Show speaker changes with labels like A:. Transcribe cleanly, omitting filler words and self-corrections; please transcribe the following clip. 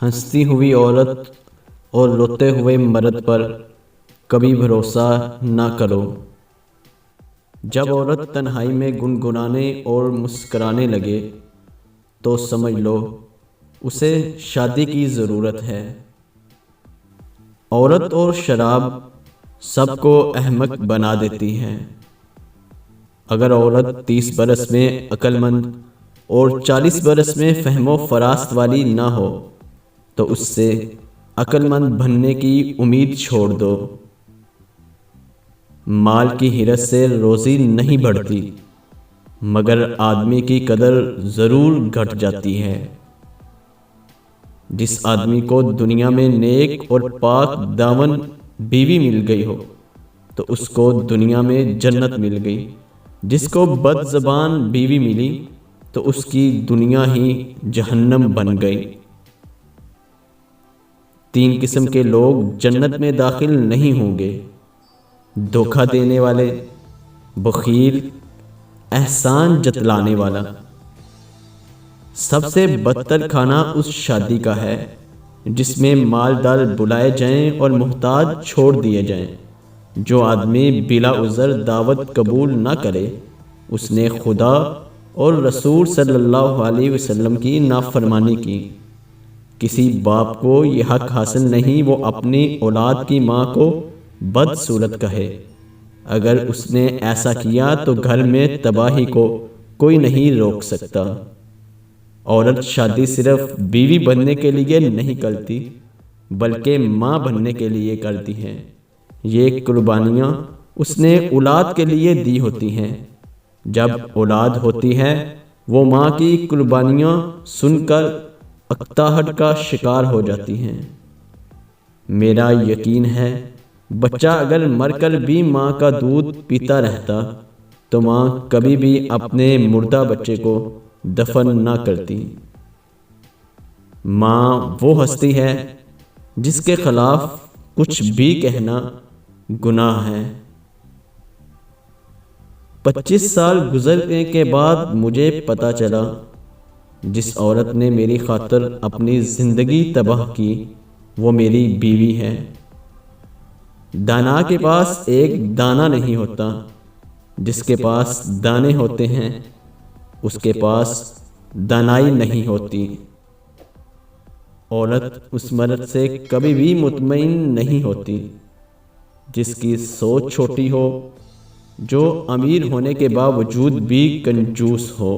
A: ہنستی ہوئی عورت اور روتے ہوئے مرد پر کبھی بھروسہ نہ کرو۔ جب عورت تنہائی میں گنگنانے اور مسکرانے لگے تو سمجھ لو اسے شادی کی ضرورت ہے۔ عورت اور شراب سب کو احمق بنا دیتی ہے۔ اگر عورت 30 برس میں عقل مند اور 40 برس میں فہم و فراست والی نہ ہو تو اس سے عقل مند بننے کی امید چھوڑ دو۔ مال کی حرص سے روزی نہیں بڑھتی، مگر آدمی کی قدر ضرور گھٹ جاتی ہے۔ جس آدمی کو دنیا میں نیک اور پاک دامن بیوی مل گئی ہو تو اس کو دنیا میں جنت مل گئی۔ جس کو بد زبان بیوی ملی تو اس کی دنیا ہی جہنم بن گئی۔ 3 قسم کے لوگ جنت میں داخل نہیں ہوں گے: دھوکہ دینے والے، بخیل، احسان جتلانے والا۔ سب سے بدتر کھانا اس شادی کا ہے جس میں مالدار بلائے جائیں اور محتاج چھوڑ دیے جائیں۔ جو آدمی بلا عذر دعوت قبول نہ کرے اس نے خدا اور رسول صلی اللہ علیہ وسلم کی نافرمانی کی۔ کسی باپ کو یہ حق حاصل نہیں وہ اپنی اولاد کی ماں کو بدصورت کہے۔ اگر اس نے ایسا کیا تو گھر میں تباہی کو کوئی نہیں روک سکتا۔ عورت شادی صرف بیوی بننے کے لیے نہیں کرتی بلکہ ماں بننے کے لیے کرتی ہے۔ یہ قربانیاں اس نے اولاد کے لیے دی ہوتی ہیں۔ جب اولاد ہوتی ہے وہ ماں کی قربانیاں سن کر اکتاہٹ کا شکار ہو جاتی ہیں۔ میرا یقین ہے بچہ اگر مر کر بھی ماں کا دودھ پیتا رہتا تو ماں کبھی بھی اپنے مردہ بچے کو دفن نہ کرتی۔ ماں وہ ہستی ہے جس کے خلاف کچھ بھی کہنا گناہ ہے۔ 25 سال گزرنے کے بعد مجھے پتہ چلا جس عورت نے میری خاطر اپنی زندگی تباہ کی وہ میری بیوی ہے۔ دانا کے پاس ایک دانہ نہیں ہوتا، جس کے پاس دانے ہوتے ہیں اس کے پاس دانائی نہیں ہوتی۔ عورت اس مرد سے کبھی بھی مطمئن نہیں ہوتی جس کی سوچ چھوٹی ہو، جو امیر ہونے کے باوجود بھی کنجوس ہو۔